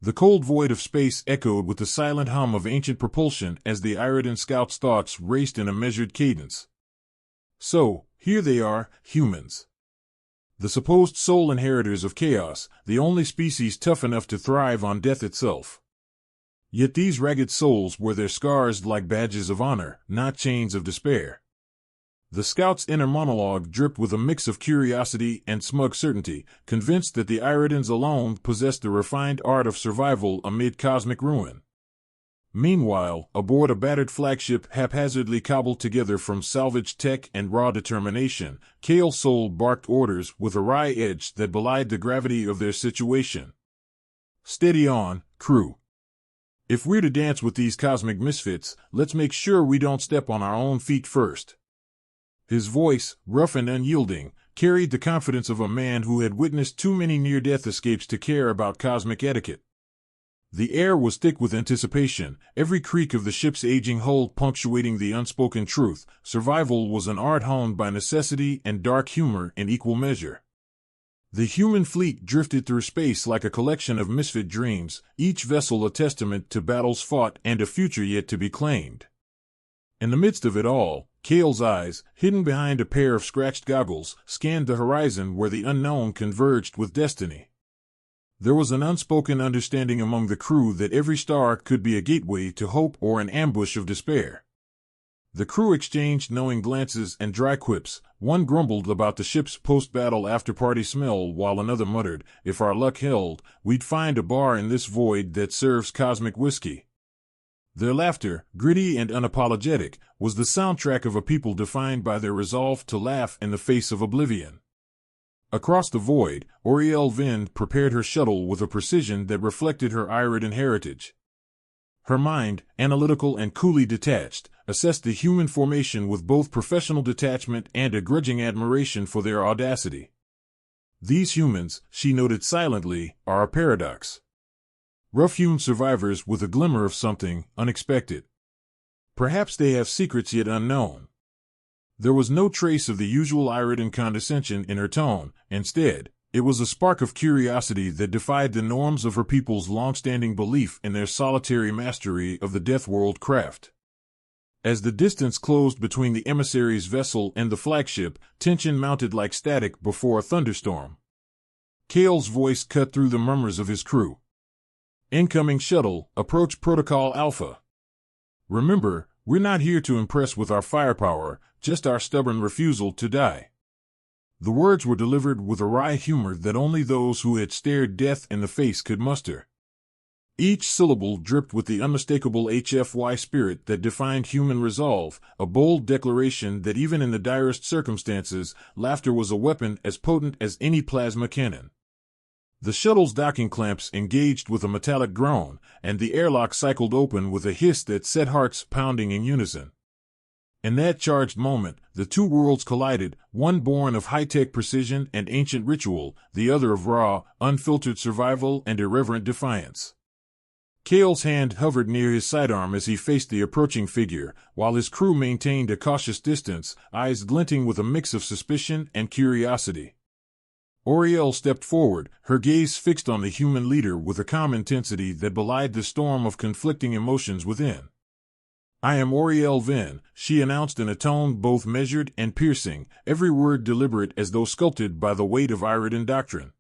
The cold void of space echoed with the silent hum of ancient propulsion as the Iridan scouts' thoughts raced in a measured cadence. So, here they are, humans. The supposed sole inheritors of chaos, the only species tough enough to thrive on death itself. Yet these ragged souls wore their scars like badges of honor, not chains of despair. The scout's inner monologue dripped with a mix of curiosity and smug certainty, convinced that the Iridans alone possessed the refined art of survival amid cosmic ruin. Meanwhile, aboard a battered flagship haphazardly cobbled together from salvaged tech and raw determination, Kale's soul barked orders with a wry edge that belied the gravity of their situation. Steady on, crew. If we're to dance with these cosmic misfits, let's make sure we don't step on our own feet first. His voice, rough and unyielding, carried the confidence of a man who had witnessed too many near-death escapes to care about cosmic etiquette. The air was thick with anticipation, every creak of the ship's aging hull punctuating the unspoken truth. Survival was an art honed by necessity and dark humor in equal measure. The human fleet drifted through space like a collection of misfit dreams, each vessel a testament to battles fought and a future yet to be claimed. In the midst of it all, Kale's eyes, hidden behind a pair of scratched goggles, scanned the horizon where the unknown converged with destiny. There was an unspoken understanding among the crew that every star could be a gateway to hope or an ambush of despair. The crew exchanged knowing glances and dry quips. One grumbled about the ship's post-battle after-party smell while another muttered, "If our luck held, we'd find a bar in this void that serves cosmic whiskey." Their laughter, gritty and unapologetic, was the soundtrack of a people defined by their resolve to laugh in the face of oblivion. Across the void, Auriel Vind prepared her shuttle with a precision that reflected her Iridan heritage. Her mind, analytical and coolly detached, assessed the human formation with both professional detachment and a grudging admiration for their audacity. These humans, she noted silently, are a paradox. Rough-hewn survivors with a glimmer of something unexpected. Perhaps they have secrets yet unknown. There was no trace of the usual Iridan condescension in her tone. Instead, it was a spark of curiosity that defied the norms of her people's long-standing belief in their solitary mastery of the Deathworld craft. As the distance closed between the emissary's vessel and the flagship, tension mounted like static before a thunderstorm. Kale's voice cut through the murmurs of his crew. "Incoming shuttle, approach Protocol Alpha. Remember, we're not here to impress with our firepower, just our stubborn refusal to die." The words were delivered with a wry humor that only those who had stared death in the face could muster. Each syllable dripped with the unmistakable HFY spirit that defined human resolve, a bold declaration that even in the direst circumstances, laughter was a weapon as potent as any plasma cannon. The shuttle's docking clamps engaged with a metallic groan, and the airlock cycled open with a hiss that set hearts pounding in unison. In that charged moment, the two worlds collided, one born of high-tech precision and ancient ritual, the other of raw, unfiltered survival and irreverent defiance. Kale's hand hovered near his sidearm as he faced the approaching figure, while his crew maintained a cautious distance, eyes glinting with a mix of suspicion and curiosity. Auriel stepped forward, her gaze fixed on the human leader with a calm intensity that belied the storm of conflicting emotions within. "I am Auriel Vind," she announced in a tone both measured and piercing, every word deliberate as though sculpted by the weight of Iridan doctrine.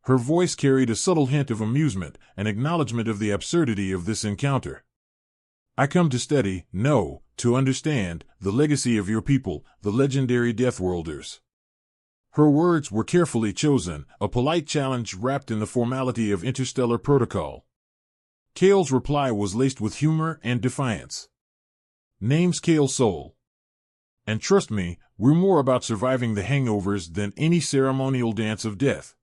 Her voice carried a subtle hint of amusement, an acknowledgement of the absurdity of this encounter. "I come to study, no, to understand, the legacy of your people, the legendary Deathworlders." Her words were carefully chosen, a polite challenge wrapped in the formality of interstellar protocol. Kale's reply was laced with humor and defiance. "Name's Kale Soul. And trust me, we're more about surviving the hangovers than any ceremonial dance of death.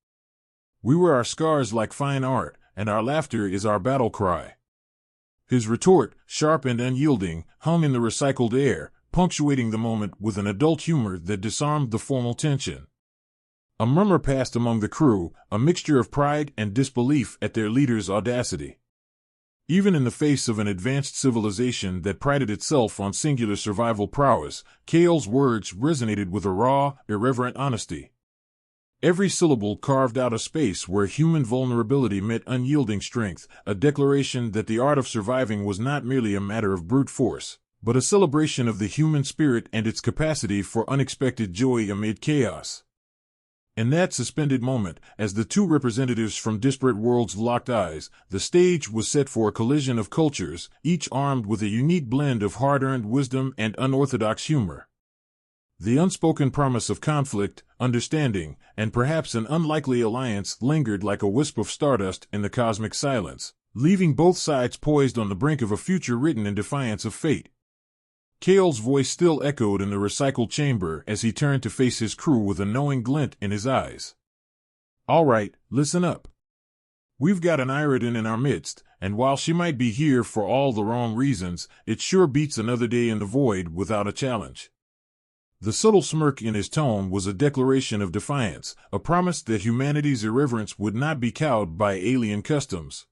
We wear our scars like fine art, and our laughter is our battle cry." His retort, sharp and unyielding, hung in the recycled air, punctuating the moment with an adult humor that disarmed the formal tension. A murmur passed among the crew, a mixture of pride and disbelief at their leader's audacity. Even in the face of an advanced civilization that prided itself on singular survival prowess, Kale's words resonated with a raw, irreverent honesty. Every syllable carved out a space where human vulnerability met unyielding strength, a declaration that the art of surviving was not merely a matter of brute force, but a celebration of the human spirit and its capacity for unexpected joy amid chaos. In that suspended moment, as the two representatives from disparate worlds locked eyes, the stage was set for a collision of cultures, each armed with a unique blend of hard-earned wisdom and unorthodox humor. The unspoken promise of conflict, understanding, and perhaps an unlikely alliance lingered like a wisp of stardust in the cosmic silence, leaving both sides poised on the brink of a future written in defiance of fate. Kale's voice still echoed in the recycled chamber as he turned to face his crew with a knowing glint in his eyes. "All right, listen up. We've got an Iridan in our midst, and while she might be here for all the wrong reasons, it sure beats another day in the void without a challenge." The subtle smirk in his tone was a declaration of defiance, a promise that humanity's irreverence would not be cowed by alien customs.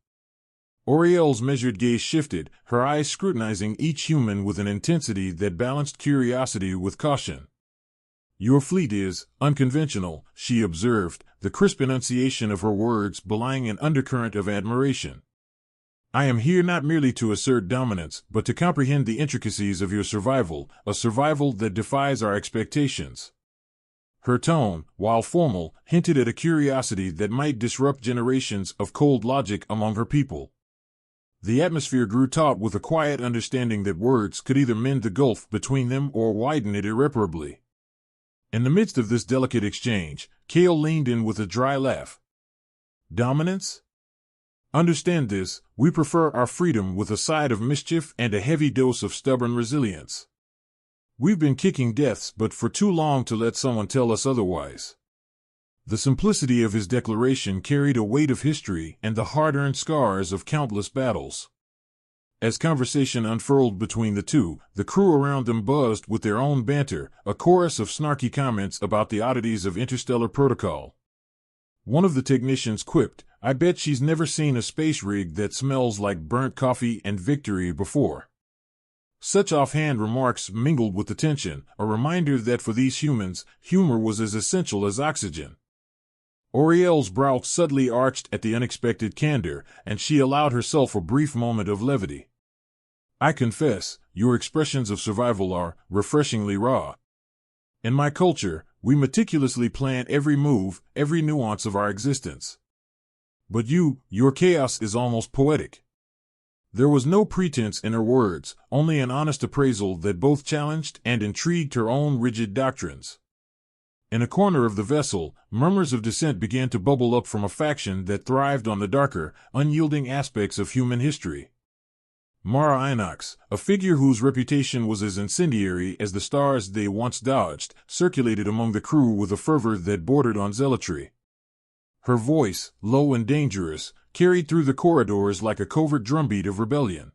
Oriel's measured gaze shifted, her eyes scrutinizing each human with an intensity that balanced curiosity with caution. "Your fleet is unconventional," she observed, the crisp enunciation of her words belying an undercurrent of admiration. "I am here not merely to assert dominance, but to comprehend the intricacies of your survival, a survival that defies our expectations." Her tone, while formal, hinted at a curiosity that might disrupt generations of cold logic among her people. The atmosphere grew taut with a quiet understanding that words could either mend the gulf between them or widen it irreparably. In the midst of this delicate exchange, Kale leaned in with a dry laugh. "Dominance? Understand this, we prefer our freedom with a side of mischief and a heavy dose of stubborn resilience. We've been kicking deaths but for too long to let someone tell us otherwise." The simplicity of his declaration carried a weight of history and the hard-earned scars of countless battles. As conversation unfurled between the two, the crew around them buzzed with their own banter, a chorus of snarky comments about the oddities of interstellar protocol. One of the technicians quipped, "I bet she's never seen a space rig that smells like burnt coffee and victory before." Such offhand remarks mingled with the tension, a reminder that for these humans, humor was as essential as oxygen. Oriel's brow subtly arched at the unexpected candor, and she allowed herself a brief moment of levity. "I confess, your expressions of survival are refreshingly raw. In my culture, we meticulously plan every move, every nuance of our existence. But your chaos is almost poetic." There was no pretense in her words, only an honest appraisal that both challenged and intrigued her own rigid doctrines. In a corner of the vessel, murmurs of dissent began to bubble up from a faction that thrived on the darker, unyielding aspects of human history. Mara Inox, a figure whose reputation was as incendiary as the stars they once dodged, circulated among the crew with a fervor that bordered on zealotry. Her voice, low and dangerous, carried through the corridors like a covert drumbeat of rebellion.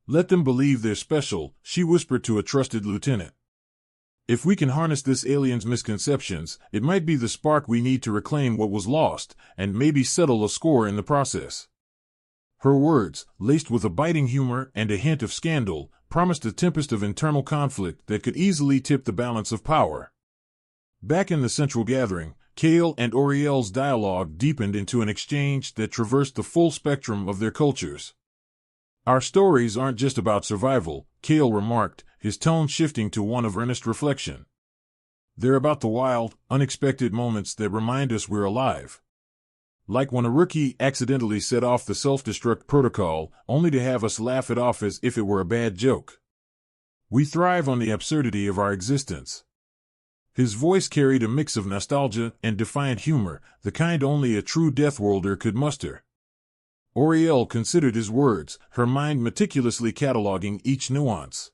"Let them believe they're special," she whispered to a trusted lieutenant. "If we can harness this alien's misconceptions, it might be the spark we need to reclaim what was lost, and maybe settle a score in the process." Her words, laced with a biting humor and a hint of scandal, promised a tempest of internal conflict that could easily tip the balance of power. Back in the central gathering, Kale and Oriel's dialogue deepened into an exchange that traversed the full spectrum of their cultures. "Our stories aren't just about survival," Kale remarked, his tone shifting to one of earnest reflection. "They're about the wild, unexpected moments that remind us we're alive. Like when a rookie accidentally set off the self-destruct protocol, only to have us laugh it off as if it were a bad joke. We thrive on the absurdity of our existence." His voice carried a mix of nostalgia and defiant humor, the kind only a true Deathworlder could muster. Oriel considered his words, her mind meticulously cataloging each nuance.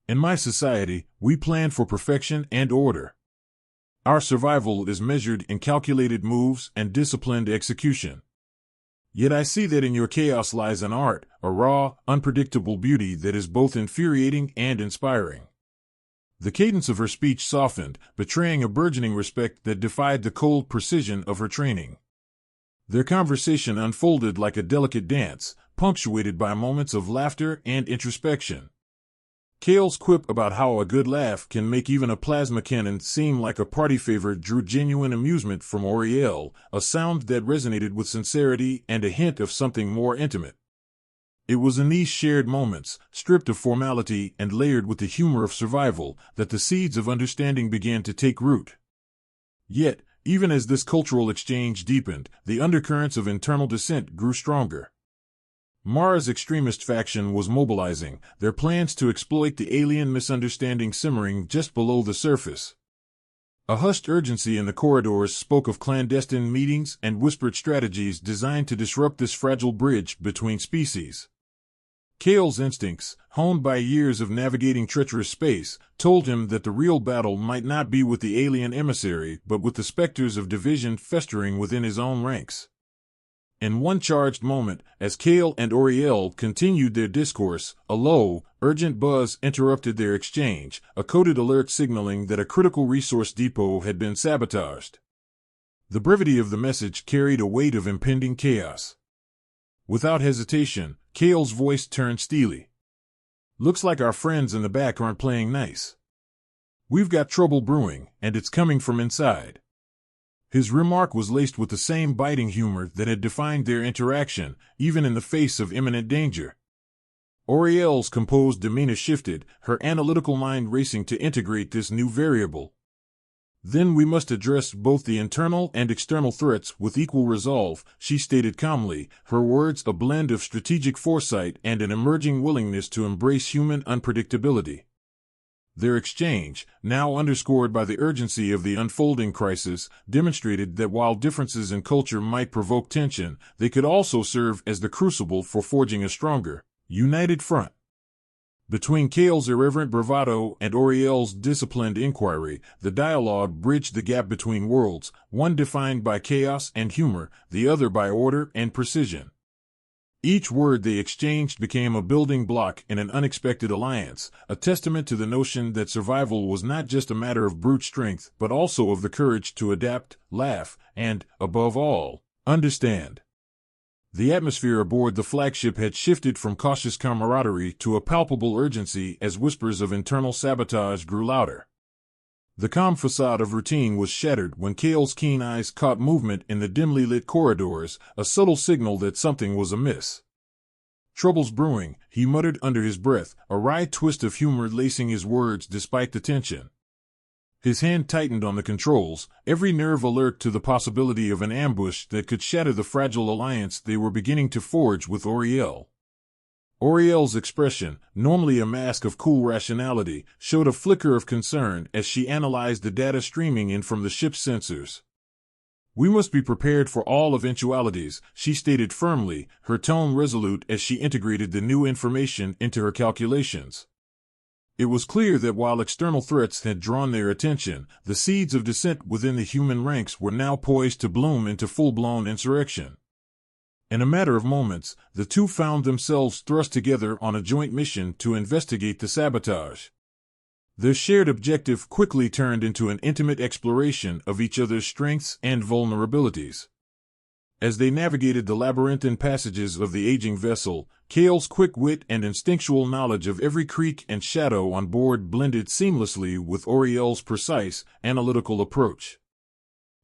"In my society, we plan for perfection and order. Our survival is measured in calculated moves and disciplined execution. Yet I see that in your chaos lies an art, a raw, unpredictable beauty that is both infuriating and inspiring." The cadence of her speech softened, betraying a burgeoning respect that defied the cold precision of her training. Their conversation unfolded like a delicate dance, punctuated by moments of laughter and introspection. Kale's quip about how a good laugh can make even a plasma cannon seem like a party favor drew genuine amusement from Oriel, a sound that resonated with sincerity and a hint of something more intimate. It was in these shared moments, stripped of formality and layered with the humor of survival, that the seeds of understanding began to take root. Yet, even as this cultural exchange deepened, the undercurrents of internal dissent grew stronger. Mara's extremist faction was mobilizing, their plans to exploit the alien misunderstanding simmering just below the surface. A hushed urgency in the corridors spoke of clandestine meetings and whispered strategies designed to disrupt this fragile bridge between species. Kale's instincts, honed by years of navigating treacherous space, told him that the real battle might not be with the alien emissary but with the specters of division festering within his own ranks. In one charged moment, as Kale and Oriel continued their discourse, a low, urgent buzz interrupted their exchange, a coded alert signaling that a critical resource depot had been sabotaged. The brevity of the message carried a weight of impending chaos. Without hesitation, Kale's voice turned steely. "Looks like our friends in the back aren't playing nice. We've got trouble brewing, and it's coming from inside." His remark was laced with the same biting humor that had defined their interaction, even in the face of imminent danger. Oriel's composed demeanor shifted, her analytical mind racing to integrate this new variable. "Then we must address both the internal and external threats with equal resolve," she stated calmly, her words a blend of strategic foresight and an emerging willingness to embrace human unpredictability. Their exchange, now underscored by the urgency of the unfolding crisis, demonstrated that while differences in culture might provoke tension, they could also serve as the crucible for forging a stronger, united front. Between Kale's irreverent bravado and Oriel's disciplined inquiry, the dialogue bridged the gap between worlds, one defined by chaos and humor, the other by order and precision. Each word they exchanged became a building block in an unexpected alliance, a testament to the notion that survival was not just a matter of brute strength but also of the courage to adapt, laugh, and, above all, understand. The atmosphere aboard the flagship had shifted from cautious camaraderie to a palpable urgency as whispers of internal sabotage grew louder. The calm facade of routine was shattered when Kale's keen eyes caught movement in the dimly lit corridors, a subtle signal that something was amiss. "Trouble's brewing," he muttered under his breath, a wry twist of humor lacing his words despite the tension. His hand tightened on the controls, every nerve alert to the possibility of an ambush that could shatter the fragile alliance they were beginning to forge with Oriel. Oriel's expression, normally a mask of cool rationality, showed a flicker of concern as she analyzed the data streaming in from the ship's sensors. "We must be prepared for all eventualities," she stated firmly, her tone resolute as she integrated the new information into her calculations. It was clear that while external threats had drawn their attention, the seeds of dissent within the human ranks were now poised to bloom into full-blown insurrection. In a matter of moments, the two found themselves thrust together on a joint mission to investigate the sabotage. Their shared objective quickly turned into an intimate exploration of each other's strengths and vulnerabilities. As they navigated the labyrinthine passages of the aging vessel, Kale's quick wit and instinctual knowledge of every creak and shadow on board blended seamlessly with Oriel's precise, analytical approach.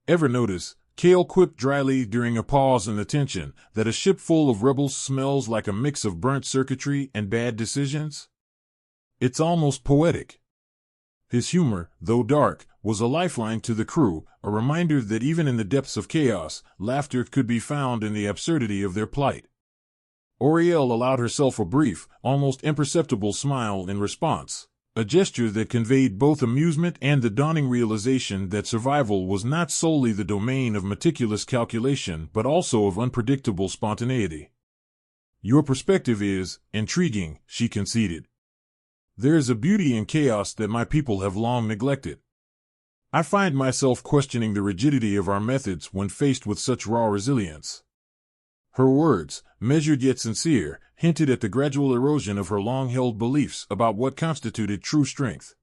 "Ever notice," Kale quipped dryly during a pause in the tension, "that a ship full of rebels smells like a mix of burnt circuitry and bad decisions? It's almost poetic." His humor, though dark, was a lifeline to the crew, a reminder that even in the depths of chaos, laughter could be found in the absurdity of their plight. Oriel allowed herself a brief, almost imperceptible smile in response, a gesture that conveyed both amusement and the dawning realization that survival was not solely the domain of meticulous calculation but also of unpredictable spontaneity. "Your perspective is intriguing," she conceded. "There is a beauty in chaos that my people have long neglected. I find myself questioning the rigidity of our methods when faced with such raw resilience." Her words, measured yet sincere, hinted at the gradual erosion of her long-held beliefs about what constituted true strength.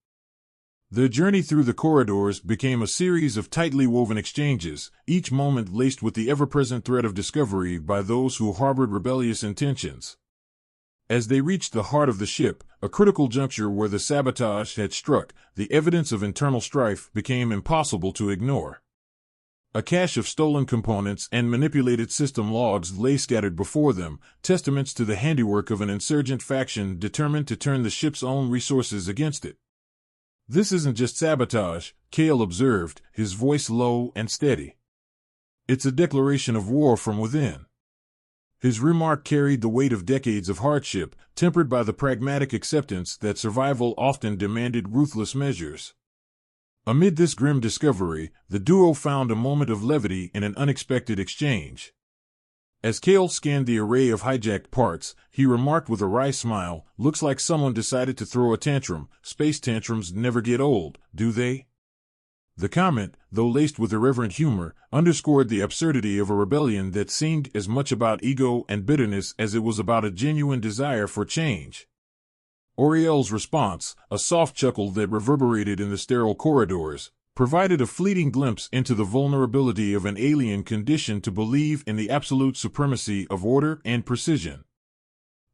Their journey through the corridors became a series of tightly woven exchanges, each moment laced with the ever-present threat of discovery by those who harbored rebellious intentions. As they reached the heart of the ship, a critical juncture where the sabotage had struck, the evidence of internal strife became impossible to ignore. A cache of stolen components and manipulated system logs lay scattered before them, testaments to the handiwork of an insurgent faction determined to turn the ship's own resources against it. "This isn't just sabotage," Kale observed, his voice low and steady. "It's a declaration of war from within." His remark carried the weight of decades of hardship, tempered by the pragmatic acceptance that survival often demanded ruthless measures. Amid this grim discovery, the duo found a moment of levity in an unexpected exchange. As Kale scanned the array of hijacked parts, he remarked with a wry smile, "Looks like someone decided to throw a tantrum. Space tantrums never get old, do they?" The comment, though laced with irreverent humor, underscored the absurdity of a rebellion that seemed as much about ego and bitterness as it was about a genuine desire for change. Oriel's response, a soft chuckle that reverberated in the sterile corridors, provided a fleeting glimpse into the vulnerability of an alien conditioned to believe in the absolute supremacy of order and precision.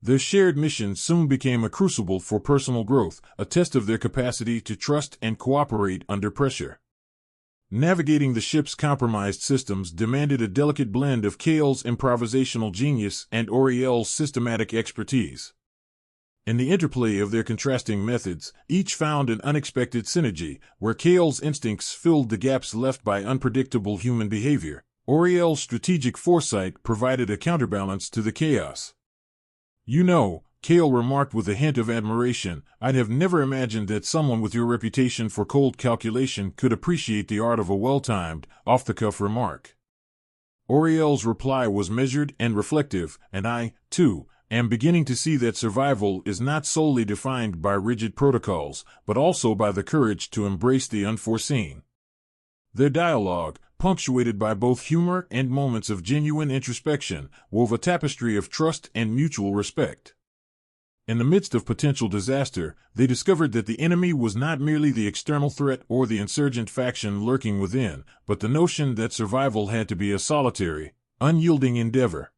Their shared mission soon became a crucible for personal growth, a test of their capacity to trust and cooperate under pressure. Navigating the ship's compromised systems demanded a delicate blend of Kale's improvisational genius and Oriel's systematic expertise. In the interplay of their contrasting methods, each found an unexpected synergy, where Kale's instincts filled the gaps left by unpredictable human behavior. Oriel's strategic foresight provided a counterbalance to the chaos. "You know," Kale remarked with a hint of admiration, "I'd have never imagined that someone with your reputation for cold calculation could appreciate the art of a well-timed, off-the-cuff remark." Oriel's reply was measured and reflective, and I, too, am beginning to see that survival is not solely defined by rigid protocols, but also by the courage to embrace the unforeseen. Their dialogue, punctuated by both humor and moments of genuine introspection, wove a tapestry of trust and mutual respect. In the midst of potential disaster, they discovered that the enemy was not merely the external threat or the insurgent faction lurking within, but the notion that survival had to be a solitary, unyielding endeavor.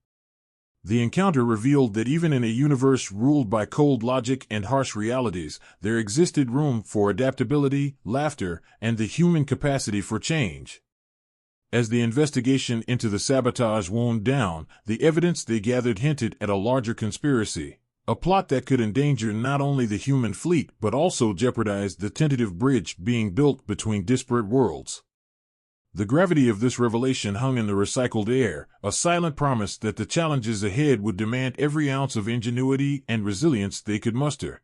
The encounter revealed that even in a universe ruled by cold logic and harsh realities, there existed room for adaptability, laughter, and the human capacity for change. As the investigation into the sabotage wound down, the evidence they gathered hinted at a larger conspiracy, a plot that could endanger not only the human fleet but also jeopardize the tentative bridge being built between disparate worlds. The gravity of this revelation hung in the recycled air, a silent promise that the challenges ahead would demand every ounce of ingenuity and resilience they could muster.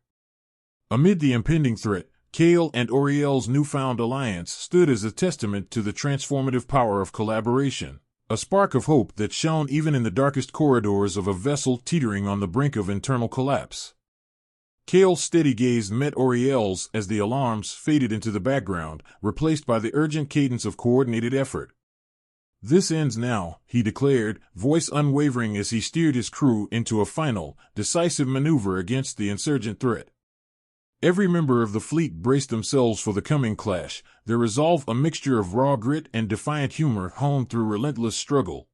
Amid the impending threat, Kale and Oriel's newfound alliance stood as a testament to the transformative power of collaboration, a spark of hope that shone even in the darkest corridors of a vessel teetering on the brink of internal collapse. Kale's steady gaze met Oriel's as the alarms faded into the background, replaced by the urgent cadence of coordinated effort. "This ends now," he declared, voice unwavering as he steered his crew into a final, decisive maneuver against the insurgent threat. Every member of the fleet braced themselves for the coming clash, their resolve a mixture of raw grit and defiant humor honed through relentless struggle.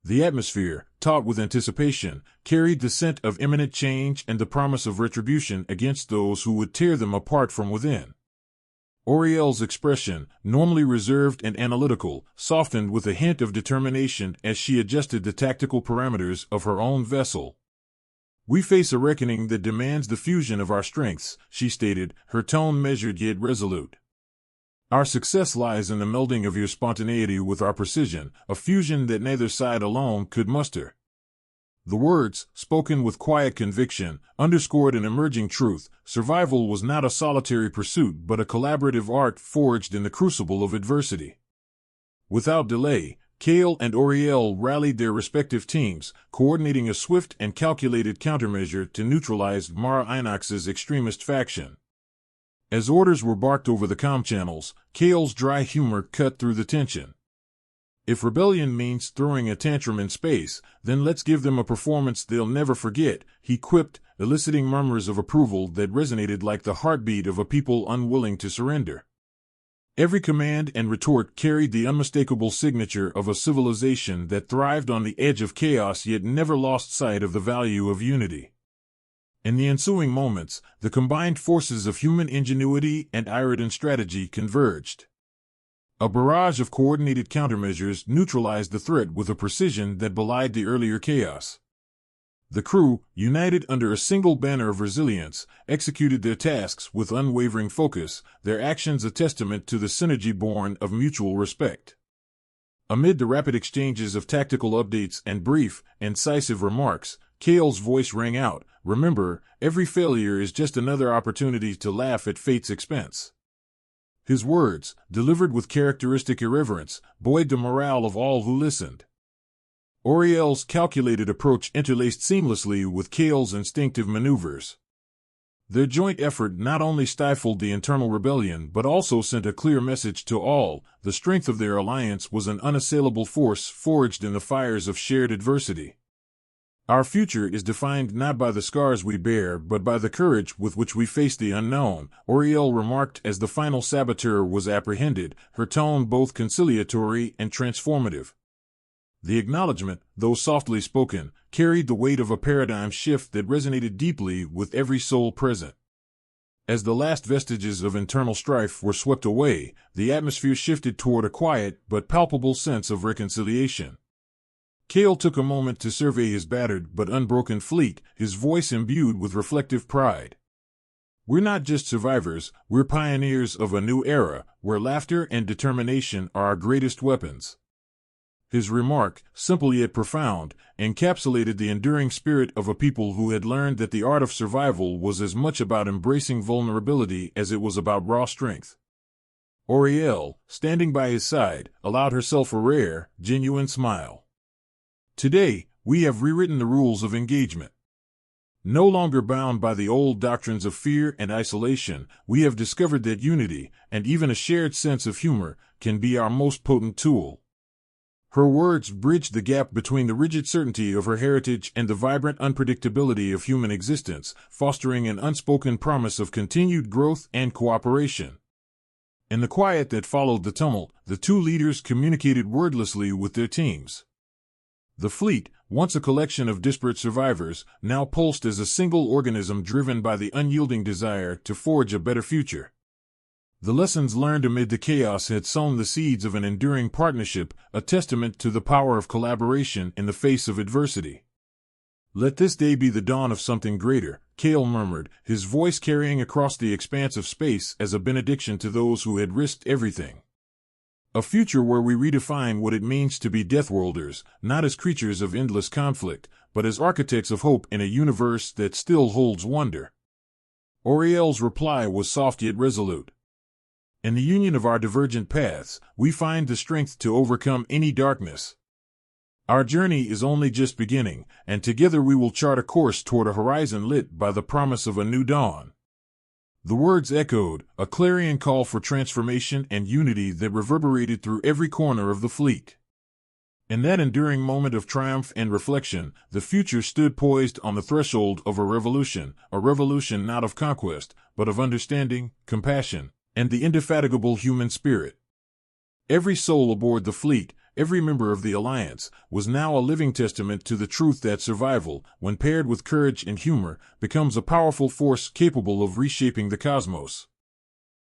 The atmosphere, taut with anticipation, carried the scent of imminent change and the promise of retribution against those who would tear them apart from within. Oriel's expression, normally reserved and analytical, softened with a hint of determination as she adjusted the tactical parameters of her own vessel. "We face a reckoning that demands the fusion of our strengths," she stated, her tone measured yet resolute. "Our success lies in the melding of your spontaneity with our precision, a fusion that neither side alone could muster." The words, spoken with quiet conviction, underscored an emerging truth: survival was not a solitary pursuit but a collaborative art forged in the crucible of adversity. Without delay, Kale and Oriel rallied their respective teams, coordinating a swift and calculated countermeasure to neutralize Mara Inox's extremist faction. As orders were barked over the comm channels, Kale's dry humor cut through the tension. "If rebellion means throwing a tantrum in space, then let's give them a performance they'll never forget," he quipped, eliciting murmurs of approval that resonated like the heartbeat of a people unwilling to surrender. Every command and retort carried the unmistakable signature of a civilization that thrived on the edge of chaos yet never lost sight of the value of unity. In the ensuing moments, the combined forces of human ingenuity and Iridan strategy converged. A barrage of coordinated countermeasures neutralized the threat with a precision that belied the earlier chaos. The crew, united under a single banner of resilience, executed their tasks with unwavering focus, their actions a testament to the synergy born of mutual respect. Amid the rapid exchanges of tactical updates and brief, incisive remarks, Cale's voice rang out, "Remember, every failure is just another opportunity to laugh at fate's expense." His words, delivered with characteristic irreverence, buoyed the morale of all who listened. Auriel's calculated approach interlaced seamlessly with Cale's instinctive maneuvers. Their joint effort not only stifled the internal rebellion but also sent a clear message to all: the strength of their alliance was an unassailable force forged in the fires of shared adversity. Our future is defined not by the scars we bear but by the courage with which we face the unknown, Auriel remarked as the final saboteur was apprehended, her tone both conciliatory and transformative. The acknowledgement, though softly spoken, carried the weight of a paradigm shift that resonated deeply with every soul present. As the last vestiges of internal strife were swept away, the atmosphere shifted toward a quiet but palpable sense of reconciliation. Cale took a moment to survey his battered but unbroken fleet, his voice imbued with reflective pride. "We're not just survivors, we're pioneers of a new era, where laughter and determination are our greatest weapons." His remark, simple yet profound, encapsulated the enduring spirit of a people who had learned that the art of survival was as much about embracing vulnerability as it was about raw strength. Auriel, standing by his side, allowed herself a rare, genuine smile. "Today, we have rewritten the rules of engagement. No longer bound by the old doctrines of fear and isolation, we have discovered that unity, and even a shared sense of humor, can be our most potent tool." Her words bridged the gap between the rigid certainty of her heritage and the vibrant unpredictability of human existence, fostering an unspoken promise of continued growth and cooperation. In the quiet that followed the tumult, the two leaders communicated wordlessly with their teams. The fleet, once a collection of disparate survivors, now pulsed as a single organism driven by the unyielding desire to forge a better future. The lessons learned amid the chaos had sown the seeds of an enduring partnership, a testament to the power of collaboration in the face of adversity. "Let this day be the dawn of something greater," Cale murmured, his voice carrying across the expanse of space as a benediction to those who had risked everything. "A future where we redefine what it means to be Deathworlders, not as creatures of endless conflict, but as architects of hope in a universe that still holds wonder." Auriel's reply was soft yet resolute. "In the union of our divergent paths, we find the strength to overcome any darkness. Our journey is only just beginning, and together we will chart a course toward a horizon lit by the promise of a new dawn." The words echoed, a clarion call for transformation and unity that reverberated through every corner of the fleet. In that enduring moment of triumph and reflection, the future stood poised on the threshold of a revolution not of conquest, but of understanding, compassion, and the indefatigable human spirit. Every soul aboard the fleet, every member of the Alliance, was now a living testament to the truth that survival, when paired with courage and humor, becomes a powerful force capable of reshaping the cosmos.